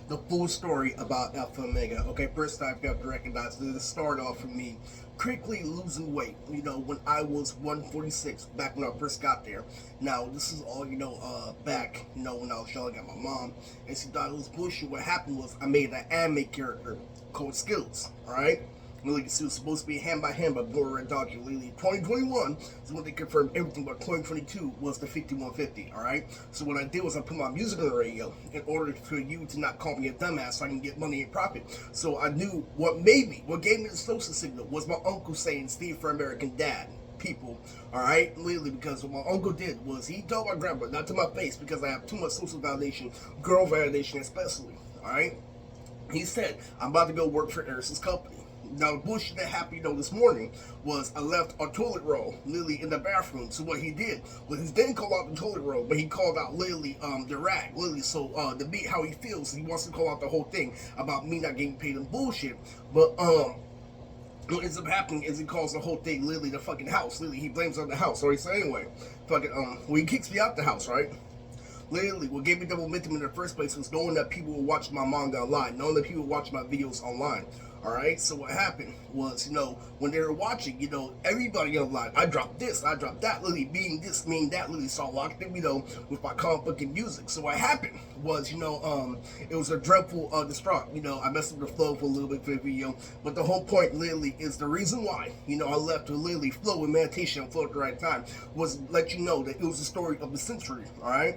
the full story about Alpha Omega. Okay, first I've got to recognize that this started off for me quickly losing weight, when I was 146, back when I first got there. Now, this is all, back, when I was yelling at my mom, and she thought it was bullshit. What happened was I made an anime character called Skills, alright? Lily, it was supposed to be hand by hand by Blue Red Dodger. Lily, 2021 is when they confirmed everything, but 2022 was the 5150. All right. So what I did was I put my music on the radio in order for you to not call me a dumbass, so I can get money and profit. So I knew what gave me the social signal was my uncle saying Steve for American Dad. People, all right, literally, because what my uncle did was he told my grandma, not to my face, because I have too much social validation, girl validation especially. All right. He said, I'm about to go work for Erison's company. Now, the bullshit that happened, this morning was I left a toilet roll literally in the bathroom. So what he did was he didn't call out the toilet roll, but he called out literally the rag. Literally, so to be how he feels, he wants to call out the whole thing about me not getting paid in bullshit. But what ends up happening is he calls the whole thing literally the fucking house. Literally, he blames on the house. Alright, so anyway, well, he kicks me out the house, right? Literally, what gave me the momentum in the first place was knowing that people were watching my manga online, knowing that people were watching my videos online. Alright, so what happened was, when they were watching, everybody online, I dropped this, I dropped that, literally, being this, meaning that, literally, so I locked in, with my comic book and music. So what happened was, it was a dreadful, distraught, I messed up the flow for a little bit for the video, but the whole point, literally, is the reason why, I left to literally flow in meditation and flow at the right time, was let you know that it was the story of the century, alright?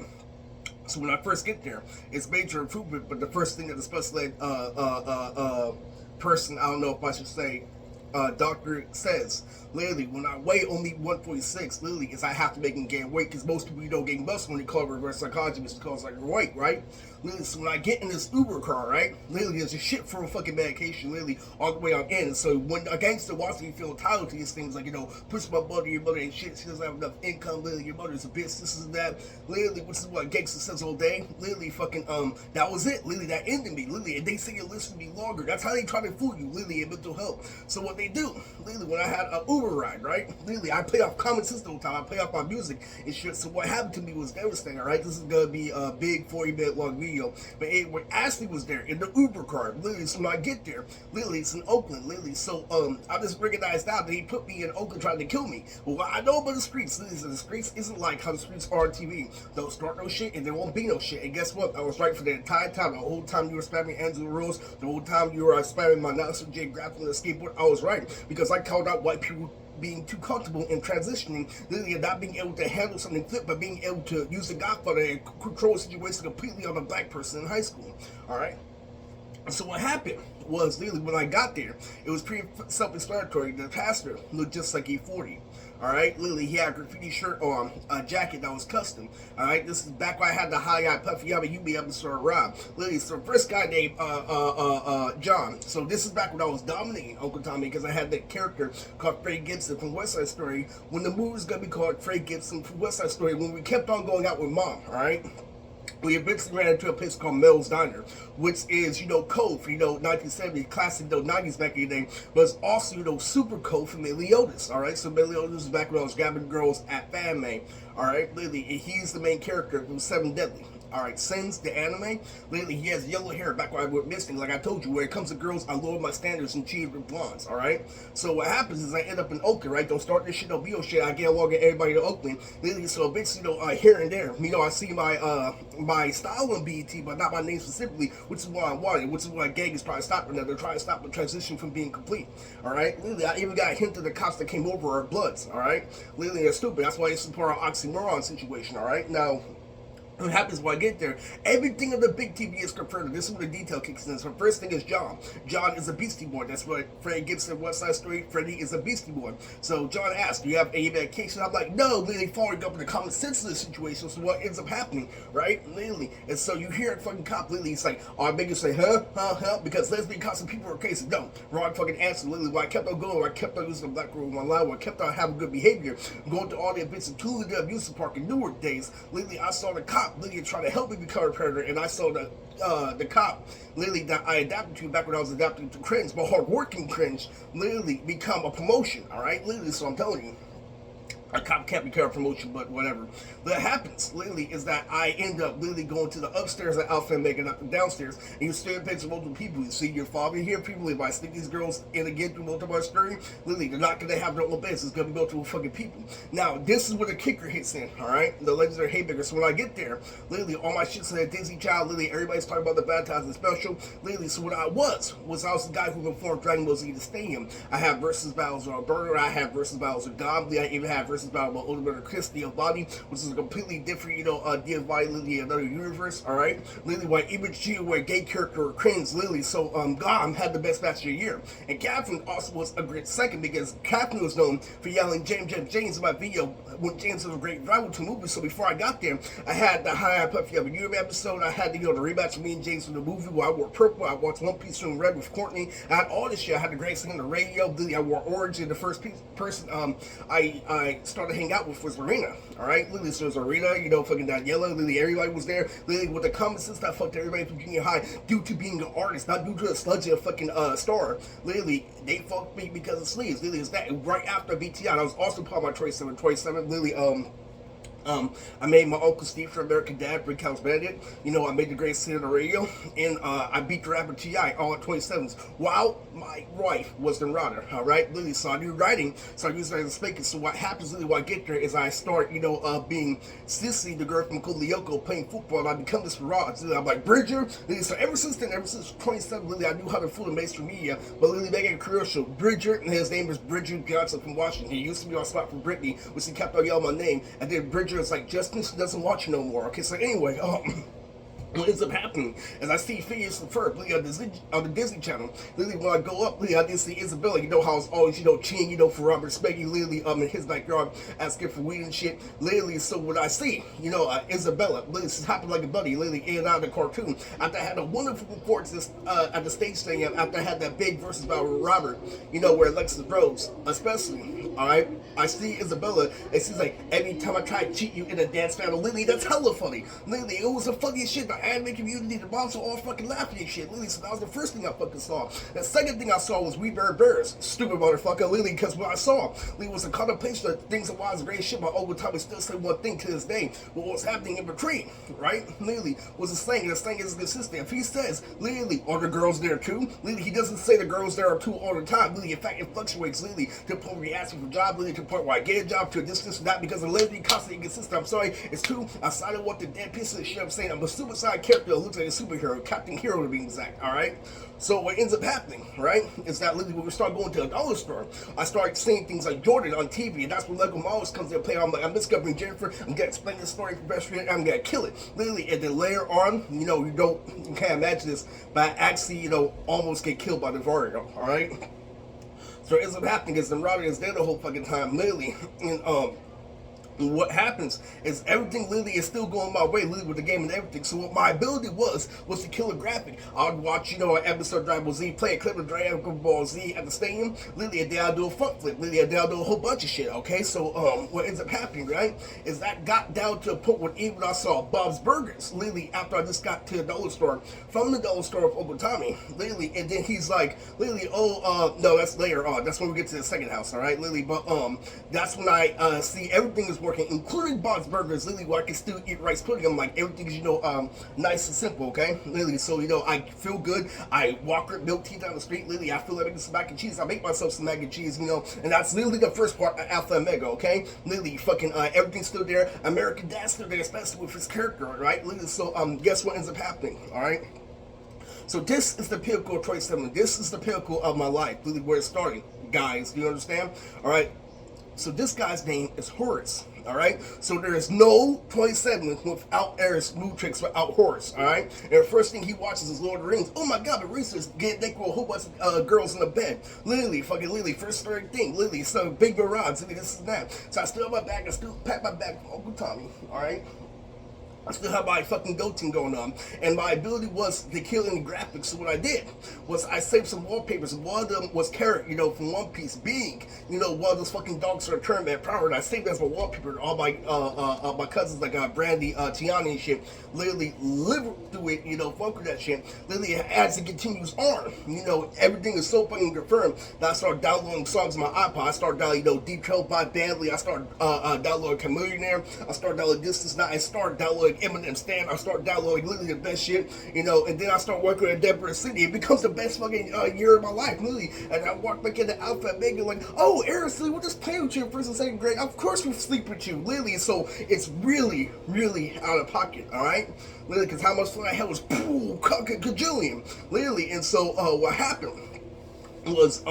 So when I first get there, it's major improvement, but the first thing that the special ed person, I don't know if I should say, doctor says, literally, when I weigh only 146, literally, is I have to make him gain weight, because most people don't gain muscle when they call reverse psychology, because like weight, right? Literally, so when I get in this Uber car, right, literally, there's a shit for a fucking medication, literally, all the way on in. So when a gangster wants me to feel entitled to these things, like, push my mother, your mother ain't shit, she doesn't have enough income, literally, your mother's a bitch, this is that, literally, which is what a gangster says all day, literally, fucking, that was it, literally, that ended me, literally, and they say you'll listen to me longer. That's how they try to fool you, literally, in mental health. So what they do, literally, when I had an Uber ride, right, literally, I play off common sense the whole time, I play off my music and shit. So what happened to me was devastating, alright? This is gonna be a big 40-minute long video, but when Ashley was there in the Uber car, literally, so when I get there, literally, it's in Oakland, literally, so I just recognized now that he put me in Oakland trying to kill me. But what I know about the streets, literally, so the streets isn't like how the streets are on TV. Don't start no shit and there won't be no shit. And guess what? I was right for the entire time. The whole time you were spamming Angela Rose, the whole time you were spamming my Nelson J grappling the skateboard, I was right, because I called out white people being too comfortable in transitioning, literally not being able to handle something flip, but being able to use the Godfather and control a situation completely on a black person in high school. Alright? So what happened was, literally, when I got there, it was pretty self-explanatory. The pastor looked just like E40. Alright, literally, he had a graffiti shirt on, a jacket that was custom. Alright, this is back when I had the high-eye puffy yabba UB episode of Rob. Literally, so first guy named John. So this is back when I was dominating Uncle Tommy, because I had that character called Fred Gibson from West Side Story, when the movie was gonna be called Fred Gibson from West Side Story, when we kept on going out with Mom, alright? We eventually ran into a place called Mel's Diner, which is, code for, 1970s, classic, 90s back in the day, but it's also, super code for Meliodas, alright? So Meliodas is back when I was grabbing girls at Fanmade, alright? Literally, he's the main character from Seven Deadly. Alright, Sins, the anime, lately he has yellow hair back when I went missing. Like I told you, when it comes to girls, I lower my standards and cheat with blondes, alright? So what happens is I end up in Oakland, right? Don't start this shit, don't be no shit. I get along with everybody in Oakland. Lately, so eventually, here and there, I see my my style on BET, but not my name specifically, which is what I wanted, which is what gang is trying to stop right now. They're trying to stop the transition from being complete, alright? Literally, I even got a hint of the cops that came over are Bloods, alright? Literally, they're stupid. That's why they support our oxymoron situation, alright? Now, what happens when I get there? Everything on the big TV is confirmed. This is where the detail kicks in. So first thing is John. John is a Beastie Boy. That's what Fred Gibson, West Side Story. Freddie is a Beastie Boy. So John asked, "Do you have any medication?" I'm like, "No." Literally following up in the common sense of the situation. So what ends up happening, right? Literally, and so you hear a fucking cop. Literally, it's like, "Oh, I make you say, huh, because lesbian cops and people are cases." No, wrong fucking answer. Literally, when I kept on going, I kept on using the black girl in my life. I kept on having good behavior, going to all the events, including the amusement park in Newark days. Literally, I saw the cop literally trying to help me become a predator, and I saw the cop literally that I adapted to back when I was adapting to cringe, but hard working cringe literally become a promotion. All right, literally. So I'm telling you, a copycat become a promotion, but whatever. What happens literally is that I end up literally going to the upstairs at Alpha and making up the downstairs, and you stare at pictures of multiple people. You see your father here, people. If I stick these girls in again through multiple screen, literally they're not gonna have their own beds. It's gonna be multiple fucking people. Now this is where the kicker hits in. All right, the legendary haymaker. So when I get there, literally all my shit's in a Disney Child. Literally everybody's talking about the baptizing special. Literally, so what I was I was the guy who informed Dragon Ball Z the stadium. I have versus battles on Burger. I have versus battles with Godly. I even have versus battle with older brother Chris Giovanni, which is a completely different, Giovanni, literally another universe. All right, literally, why Image G, where gay character Cranes, literally. So Gam had the best match of the year, and Catherine also was a great second because Catherine was known for yelling James in my video when James was a great rival to movie. So before I got there, I had the High Puffy of a Year episode. I had the rematch of me and James from the movie where I wore purple. I watched One Piece from Red with Courtney. I had all this shit. I had the great thing on the radio. I wore orange, and the first person I started hanging out with was Lorena. All right, literally, so it was Lorena, fucking Daniela. Literally, everybody was there. Literally, with the comments and stuff, fucked everybody from junior high due to being an artist, not due to a sludgy of fucking star. Literally, they fucked me because of sleeves. Literally, it's that right after BTI. I was also part of my 27. Literally, I made my Uncle Steve from American Dad, Rick House Bandit. I made the great scene on the radio, and I beat the rapper T.I. all at 27s, while my wife was the router, all right? Literally, so I do writing, so I use that as a speaking. So what happens literally when I get there is I start, being Sissy, the girl from Kulioko, playing football, and I become this rod. So I'm like, Bridger. Literally, so ever since then, ever since 27, literally, I knew how to fool the mainstream media, but literally making a career show. Bridger, and his name is Bridger Johnson from Washington. He used to be on spot for Britney, which he kept on yelling my name, and then Bridger is like, Justin doesn't watch you no more. Okay, so anyway, what ends up happening is I see Phineas and Ferb on the Disney Channel. Literally, when I go up, literally, I did see Isabella. How it's always, cheating, for Robert Spaghetti, literally, in his backyard, asking for weed and shit. Literally, so what I see, Isabella, literally, this happened like a buddy, literally, in and out of the cartoon. After I had a wonderful performance at the stage thing, after I had that big versus battle with Robert, where Alexis Rhodes, especially, alright, I see Isabella, and she's like, every time I try to cheat you in a dance battle, literally, that's hella funny. Literally, it was the funniest shit. The anime community, the moms were all fucking laughing and shit. Literally, so that was the first thing I fucking saw. The second thing I saw was We Bare Bears. Stupid motherfucker, literally, because what I saw, literally, was a contemplation of things that was great shit. My old time still say one thing to this day. What was happening in between, right? Literally, was a slang, and the slang is consistent. If he says, literally, are the girls there too? Literally, he doesn't say the girls there are too all the time. Literally, in fact, it fluctuates, literally, to the point where he asks me for a job, literally, to the point where I get a job, to a distance, not because of literally constantly inconsistent. I'm sorry, it's too outside of what the dead piece of shit I'm saying. I'm a suicide character that looks like a superhero, Captain Hero to be exact, alright? So what ends up happening, right, is that literally when we start going to a dollar store, I start seeing things like Jordan on TV, and that's when Lego Models comes in play. I'm like, I'm discovering Jennifer, I'm gonna explain this story for best friend, I'm gonna kill it. Literally, and then later on, you can't imagine this, but I actually, almost get killed by the Vario, alright? So what ends up happening is the Robin is there the whole fucking time, literally, and what happens is everything literally is still going my way, literally with the game and everything. So what my ability was to kill a graphic. I would watch, an episode of Dragon Ball Z, play a clip of Dragon Ball Z at the stadium, literally, and then I'll do a front flip, literally, and then I'll do a whole bunch of shit, okay? So, what ends up happening, right, is that got down to a point where even I saw Bob's Burgers, literally, after I just got to the dollar store, from the dollar store of Uncle Tommy, literally, and then he's like, literally, no, that's later on, that's when we get to the second house, alright, literally, but, that's when I, see everything is working, including Bob's Burgers, literally, where I can still eat rice pudding. I'm like, everything's, nice and simple, okay? Literally, so, I feel good. I walk with milk tea down the street, literally, I feel like making some mac and cheese. I make myself some mac and cheese, and that's literally the first part of Alpha and Omega, okay? Literally, fucking, everything's still there. American Dad's still there, especially with his character, right? Literally, so, guess what ends up happening, alright? So this is the pinnacle of 27. This is the pinnacle of my life, literally, where it's starting, guys. Do you understand? Alright? So this guy's name is Horus. Alright? So there is no 27 without Eris Nutrix, without Horus. Alright? And the first thing he watches is Lord of the Rings. Oh my god, the Reese's get naked with a whole bunch of girls in the bed. Literally, fucking literally, first third thing. Literally, so big barrage. This is that. So I still have my bag, I still pack my bag from Uncle Tommy. Alright? I still have my fucking goatee going on, and my ability was to kill any graphics. So what I did was I saved some wallpapers. One of them was Carrot, from One Piece, being, one of those fucking dogs for a tournament power. And I saved that as my wallpaper. All my cousins like Brandy, Tiana and shit, literally live through it. Fuck with that shit. Literally, as it continues on, everything is so fucking confirmed that I started downloading songs on my iPod. I started downloading, Deep Trail by Bandly. I started downloading Chameleonaire. I started downloading Distance Now. I started downloading Eminem Stan. I start downloading literally the best shit, and then I start working at Denver City. It becomes the best fucking year of my life, literally. And I walk back into Alpha Omega like, oh, Aerosmith, we're just playing with you in first and second grade. Of course we sleep with you, literally. So it's really, really out of pocket, all right? Literally, because how much fun I had was cajillion, literally. And so what happened was,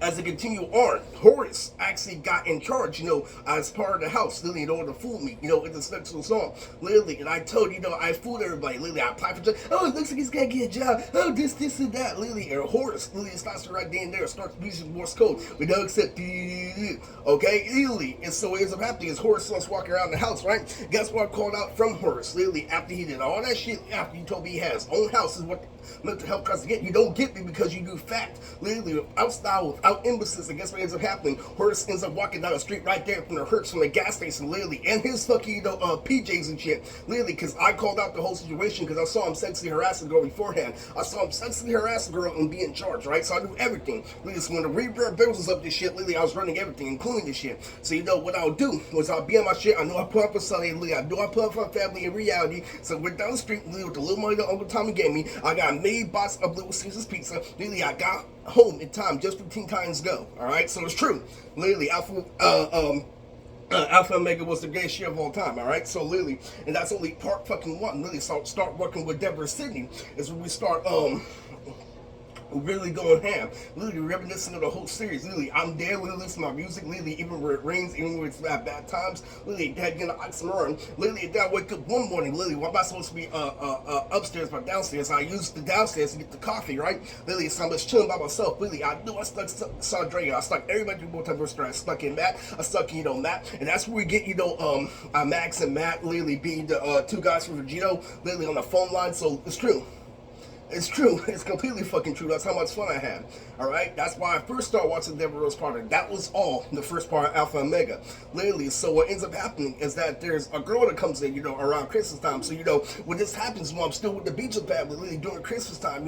as it continued on, Horace actually got in charge, as part of the house, literally, in order to fool me, in the sexual song, literally. And I told, I fooled everybody, literally. I applied for job. Oh, it looks like he's gonna get a job. Oh, this, and that, literally. And Horace, literally, starts to right then there, starts using Morse code. We don't accept, okay, literally. And so what ends up happening is Horace starts walking around the house, right? Guess what I called out from Horace, literally, after he did all that shit, after he told me he has his own house, is what mental health tries to get. You don't get me because you do fact, literally, without style, without emphasis. And guess what ends up happening? Horace ends up walking down the street right there from the Hertz from the gas station, literally, and his fucking PJs and shit, literally, because I called out the whole situation because I saw him sexually harassing the girl beforehand. I saw him sexually harassing the girl and be in charge, right? So I knew everything. Literally, so when the reverb bills was up this shit, literally, I was running everything, including this shit. So what I would do was I'll be on my shit. I know I put up for Sunday, literally. I know I put up for family in reality. So we're down the street, literally, with the little money that Uncle Tommy gave me. I got a made box of Little Caesars pizza. Literally, I got home in time just 15 times go. All right, so it's true. Literally, Alpha Omega was the greatest shit of all time. All right, so literally, and that's only part fucking one. Literally, so start working with Deborah Sydney is when we start really going ham, literally reminiscing of the whole series. Literally, I'm there when I listen to my music, literally, even when it rains, even when it's at bad times, literally, Dad getting an oxymoron, literally, then I wake up one morning, literally, why am I supposed to be upstairs but downstairs? I used the downstairs to get the coffee, right? Literally, so I'm just chilling by myself. Literally, I knew I stuck Sandrea, I stuck everybody through multiverse, I stuck in Matt, I stuck in, Matt, and that's where we get, Max and Matt, literally, being the two guys from Vegito, literally, on the phone line. So it's true. It's true. It's completely fucking true. That's how much fun I had. Alright? That's why I first started watching Devil Rose Carter. That was all the first part of Alpha Omega. Literally. So what ends up happening is that there's a girl that comes in, around Christmas time. So, when this happens, when I'm still with the Beecher family, literally during Christmas time,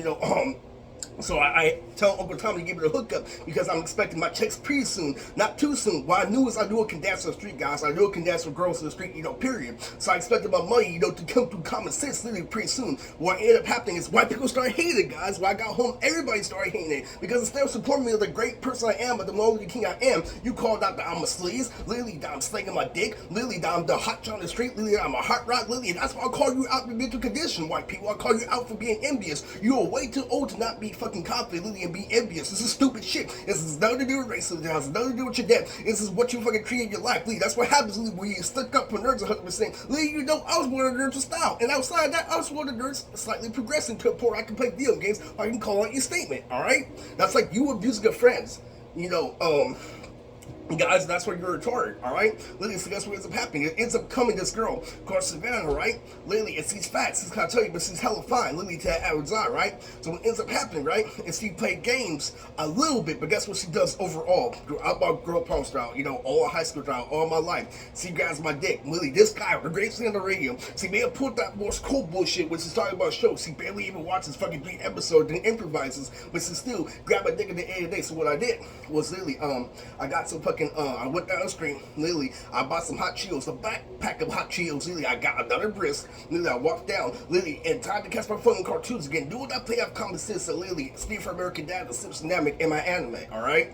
so I tell Uncle Tommy to give it a hookup because I'm expecting my checks pretty soon, not too soon. What I knew is I knew I can dance on the street, guys. I knew I can dance with girls on the street, period. So I expected my money, to come through common sense literally pretty soon. What ended up happening is white people started hating it, guys. When I got home, everybody started hating it because instead of supporting me as the great person I am, but the Martin Luther King I am, you called out that I'm a sleaze, literally that I'm slinging my dick, literally that I'm the hot shot on the street, literally that I'm a hot rod, literally, and that's why I call you out for mental condition, white people. I call you out for being envious. You are way too old to not be fucking confident, literally, and be envious. This is stupid shit. This has nothing to do with racism. It has nothing to do with your dad. This is what you fucking create in your life. Lee, that's what happens, Lee, when you stuck up for nerds 100%. Lee, I was one of the nerds with style. And outside of that, I was one of the nerds slightly progressing to a point I can play video games or I can call out your statement. Alright? That's like you abusing your friends. Guys, that's why you're retarded, alright? Literally, so that's what ends up happening. It ends up coming this girl called Savannah, right? Literally, and she's fat, she's gonna tell you, but she's hella fine, literally, to that average eye, right? So what ends up happening, right, is she played games a little bit, but guess what she does overall? About girl power style, all high school style, all my life. She grabs my dick. Literally, this guy, the greatest thing on the radio, she may have pulled that Morse code bullshit when she's talking about shows. She barely even watches fucking 3 episodes and improvises, but she still grabbed my dick at the end of the day. So what I did was literally, I got some fucking, I went down the street, literally, I bought some Hot Cheetos, a backpack of Hot Cheetos, literally, I got another brisk, literally, I walked down, literally, and tried to catch my fucking cartoons again, do what I play off common sense, so literally, Steve for American Dad, the Simpson dynamic in my anime, alright?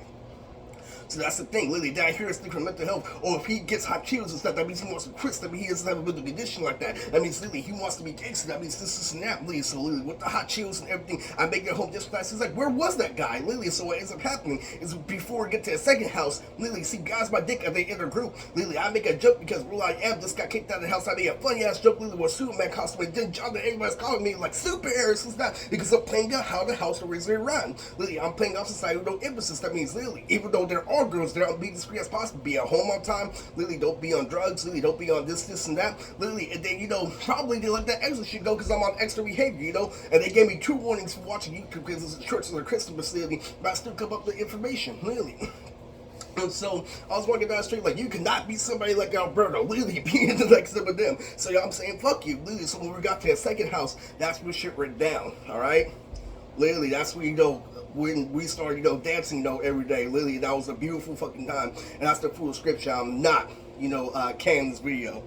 So that's the thing, literally, down here is for mental health. Or if he gets Hot Cheetos and stuff, that means he wants to quit. That means he doesn't have a mental condition like that. That means literally he wants to be gangster. That means this is snap, literally. So literally, with the Hot Cheetos and everything, I make it home just fast. He's like, where was that guy? Literally, so what ends up happening is before I get to the second house, literally, see guys my dick at the inner group. Literally, I make a joke because real I am just got kicked out of the house. I made a funny ass joke, literally, with Superman costume. Then John, everybody's calling me like Super Harris and stuff because I'm playing out how the house originally ran. Literally, I'm playing off society with no emphasis. That means literally, even though there all girls there, be discreet as possible. Be at home on time. Literally, don't be on drugs. Literally, don't be on this, and that. Literally, and then, probably they let that extra shit go because I'm on extra behavior, And they gave me 2 warnings for watching YouTube because it's a church or a Christian facility, but I still come up with information, literally. And so I was walking down the street like, you cannot be somebody like Alberto, literally being like some of them. So I'm saying, fuck you, literally. So when we got to the second house, that's when shit went down, all right? Literally, that's when, when we started, dancing, every day. Literally, that was a beautiful fucking time. And that's the full scripture. I'm not, canning this video.